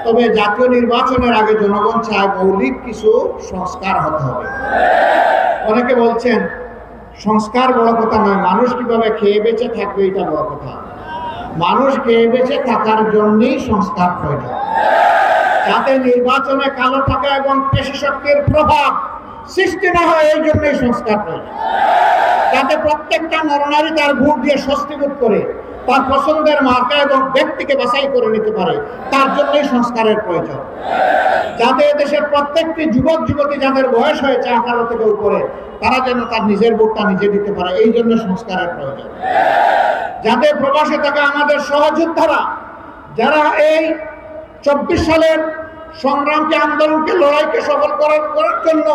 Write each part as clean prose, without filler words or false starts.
তবে জাতীয় নির্বাচনের আগে জনগণ চায় মৌলিক কিছু সংস্কার হতে হবে। অনেকে বলছেন সংস্কার বড় কথা নয়, মানুষ কিভাবে খেয়ে বেঁচে থাকবে এটা বড় কথা। মানুষ খেয়ে বেঁচে থাকার জন্যই সংস্কার প্রয়োজন, যাতে নির্বাচনে কালো টাকা এবং পেশি শক্তির প্রভাব সৃষ্টি না হয়, এই জন্যই সংস্কার প্রয়োজন। যাতে প্রত্যেকটা নরনারী তার ভোট দিয়ে স্বস্তি বোধ করে তার পছন্দের মার্কা এবং ব্যক্তিকে বাছাই করে নিতে পারে, তার জন্যই সংস্কারের প্রয়োজন। যাতে দেশের প্রত্যেকটি যুবক যুবতী যাদের বয়স হয়েছে 18 থেকে উপরে, তারা যেন তার নিজের ভোটটা নিজে দিতে পারে, এই জন্য সংস্কারের প্রয়োজন। যাতে প্রবাসে থাকা আমাদের সহযোদ্ধারা যারা এই 24 সালের সংগ্রামকে, আন্দোলনকে, লড়াইকে সফল করার জন্য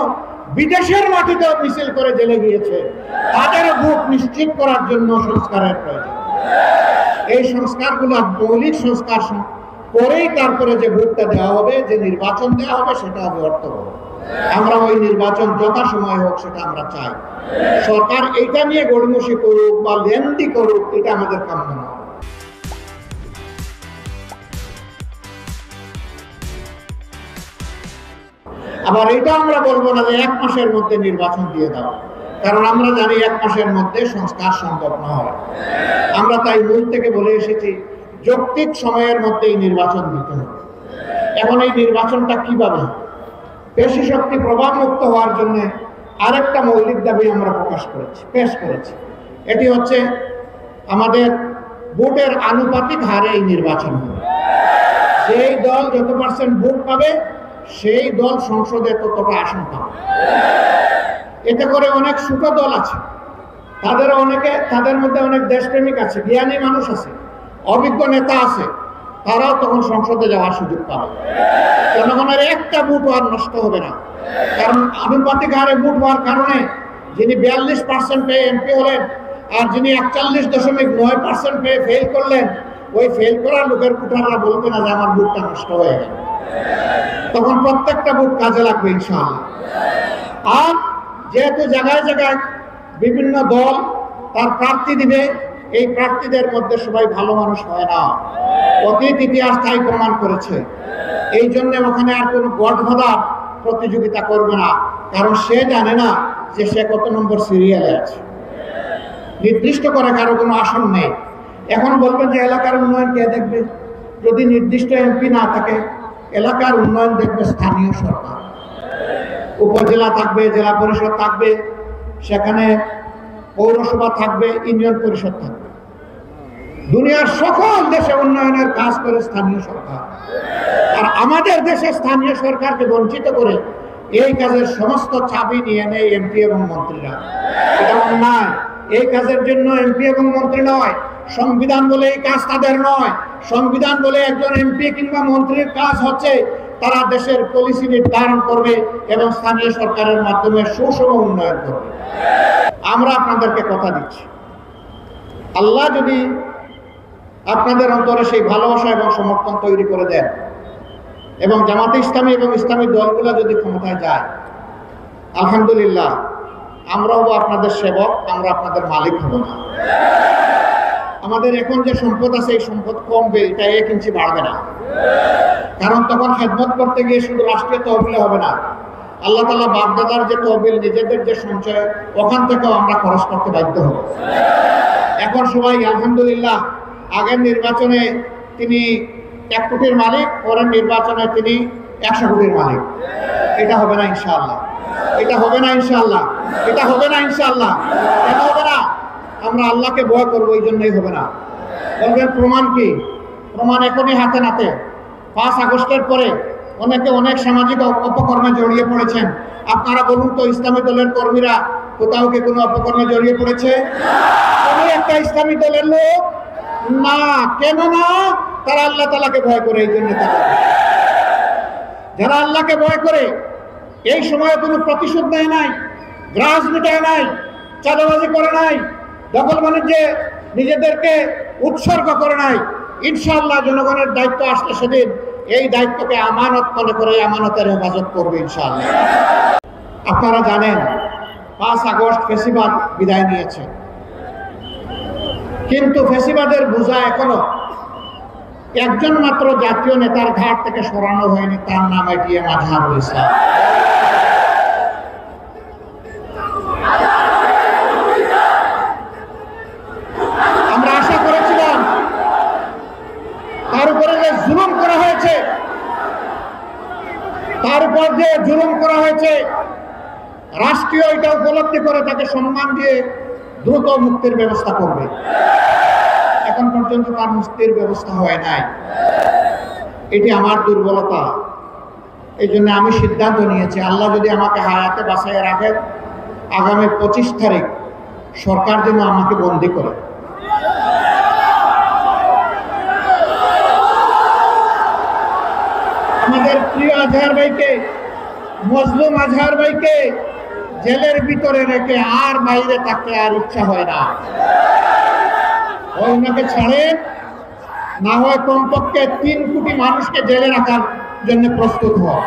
বিদেশের মাটিতে মিছিল করে জেলে গিয়েছে, তাদের ভোট নিশ্চিত করার জন্য সংস্কারের প্রয়োজন। এই সংস্কারগুলো মৌলিক সংস্কার করেই তারপরে যে ভোটটা দেওয়া হবে, যে নির্বাচন দেওয়া হবে, সেটা হবে অর্থবহ। আমরা ওই নির্বাচন যথাসময় হোক সেটা আমরা চাই। সরকার এইটা নিয়ে গড়িমসি করুক বা লেন্দি করুক, এটা আমাদের কাম্য না। আবার এটা আমরা বলবো না যে 1 মাসের মধ্যে নির্বাচন দিয়ে দাও, কারণ আমরা জানি 1 মাসের মধ্যে সংস্কার সম্ভব নয়। আমরা তাই মূল থেকে বলে এসেছি যৌক্তিক সময়ের মধ্যেই নির্বাচন দিতে হবে। এখন এই নির্বাচনটা কিভাবে, পেশি শক্তি প্রভাব মুক্ত হওয়ার জন্য আরেকটা মৌলিক দাবি আমরা পেশ করেছি। এটি হচ্ছে আমাদের ভোটের আনুপাতিক হারে এই নির্বাচন হবে। যেই দল যত % ভোট পাবে সেই দল সংসদে ততটা আসন পাবে। এতে করে অনেক ছোট দল আছে, তাদের মধ্যে অনেক দেশপ্রেমিক আছে, জ্ঞানী মানুষ আছে, অভিজ্ঞ নেতা আছে, তারাও তখন সংসদে যাওয়ার সুযোগ পাবে। জনগণের একটা ভোট আর নষ্ট হবে না, কারণ আনুপাতিক হারে ভোট হওয়ার কারণে যিনি 42% পেয়ে এমপি হলেন আর যিনি 41.9% পেয়ে ফেল করলেন, ওই ফেল করার লোকের ভোটাররা বলবে না যে আমার ভোটটা নষ্ট হয়ে গেল। তখন প্রত্যেকটা ভোট কাজে লাগবে ইনশাআল্লাহ। আর যেহেতু জায়গায় জায়গায় বিভিন্ন দল তার প্রার্থী দিবে, এই প্রার্থীদের মধ্যে সবাই ভালো মানুষ হয় না, অতীত ইতিহাস তাই প্রমাণ করেছে। এই জন্য ওখানে আর কোনো গডফাদার প্রতিযোগিতা করবে না, কারণ সে জানে না যে সে কত নম্বর সিরিয়ালে আছে। নির্দিষ্ট করে কারো কোনো আসন নেই। এখন বলবেন যে এলাকার উন্নয়ন কে দেখবে? যদি নির্দিষ্ট এমপি না থাকে, এলাকার উন্নয়ন দেখবে স্থানীয় সরকার। উপজেলা থাকবে, জেলা পরিষদ থাকবে, সেখানে পৌরসভা থাকবে, ইউনিয়ন পরিষদ থাকবে। দুনিয়ার সকল দেশে উন্নয়নের কাজ করে স্থানীয় সরকার। আর আমাদের দেশে স্থানীয় সরকারকে বঞ্চিত করে এই কাজের সমস্ত চাবি নিয়ে নেয় এমপি এবং মন্ত্রীরা। এটা অন্যায়। এই কাজের জন্য এমপি এবং মন্ত্রী নয়, সংবিধান বলে এই কাজ তাদের নয়। সংবিধান বলে একজন এমপি কিংবা মন্ত্রীর কাজ হচ্ছে তারা দেশের পলিসি নির্ধারণ করবে এবং স্থানীয় সরকারের মাধ্যমে সুষম উন্নয়ন করবে। আমরা আপনাদেরকে কথা দিচ্ছি, আল্লাহ যদি আপনাদের অন্তরে সেই ভালোবাসা এবং সমর্থন তৈরি করে দেন এবং জামাতে ইসলামী এবং ইসলামী দলগুলো যদি ক্ষমতায় যায়, আলহামদুলিল্লাহ আমরা হব আপনাদের সেবক, আমরা আপনাদের মালিক হব না। আমাদের এখন যে সম্পদ আছে এই সম্পদ কমবে, এটা 1 ইঞ্চি বাড়বে না। কারণ তখন খেদমত করতে গিয়ে শুধু রাষ্ট্রীয় তহবিলে হবে না, আল্লাহ তাআলা বাপদাদার যে তহবিল, নিজেদের যে সঞ্চয়, ওখান থেকেও আমরা খরচ করতে বাধ্য হব। এখন সবাই আলহামদুলিল্লাহ, আগের নির্বাচনে তিনি 1 কোটির মালিক, পরের নির্বাচনে তিনি 100 কোটির মালিক। এটা হবে না ইনশাআল্লাহ, এটা হবে না ইনশাআল্লাহ, এটা হবে না ইনশাআল্লাহ, এটা হবে না। আমরা আল্লাহকে ভয় করবো, এই জন্যই হবে না। বলবেন প্রমাণ কি? প্রমাণ এখনই হাতে নাতে। 5 আগস্টের পরে অনেকে অনেক সামাজিক অপকর্মে জড়িয়ে পড়েছেন। আপনারা বলুন তো, ইসলামী দলের কর্মীরা কোথাও কি কোনো অপকর্মে জড়িয়ে পড়েছে? কোনো একটা ইসলামী দলের লোক না। কেন না? তারা আল্লাহ তাআলাকে ভয় করে। এই জন্য যারা আল্লাহকে ভয় করে এই সময়ে কোনো প্রতিশোধ নেয় নাই, গ্রাস মিটায় নাই, চাঁদাবাজি করে নাই, দখল বাণিজ্যে নিজেদেরকে উৎসর্গ করে নাই, ইনশাআল্লাহ জনগণের দায়িত্ব আসলে সেদিন এই দায়িত্বকে আমানত মনে করে আমানতের হেফাজত করবে ইনশাআল্লাহ। আপনারা জানেন 5 আগস্ট ফ্যাসিবাদ বিদায় নিয়েছে, কিন্তু ফ্যাসিবাদের বোঝা এখনো একজন মাত্র জাতীয় নেতার ঘাট থেকে সরানো হয়নি, তার নাম এটিএম আজহারুল ইসলাম। আমরা আশা করেছিলাম তার উপরে যে জুলুম করা হয়েছে, রাষ্ট্রীয় এটা উপলব্ধি করে তাকে সম্মান দিয়ে দ্রুত মুক্তির ব্যবস্থা করবে। এখন পর্যন্ত তার মুক্তির ব্যবস্থা হয় নাই। এটি আমার দুর্বলতা। এই জন্য আমি সিদ্ধান্ত নিয়েছি, আল্লাহ যদি আমাকে হায়াতে বাঁচাইয়ে রাখেন, আগামী 25 তারিখ সরকার যেন আমাকে বন্দী করে। আমাদের প্রিয় আজহার ভাইকে, মজলুম আজহার ভাইকে জেলের ভিতরে রেখে আর বাইরে থাকতে আর ইচ্ছা হয় না। ওনাকে ছাড়েন, না হয় কমপক্ষে 3 কোটি মানুষকে জেলে রাখার জন্য প্রস্তুত হয়।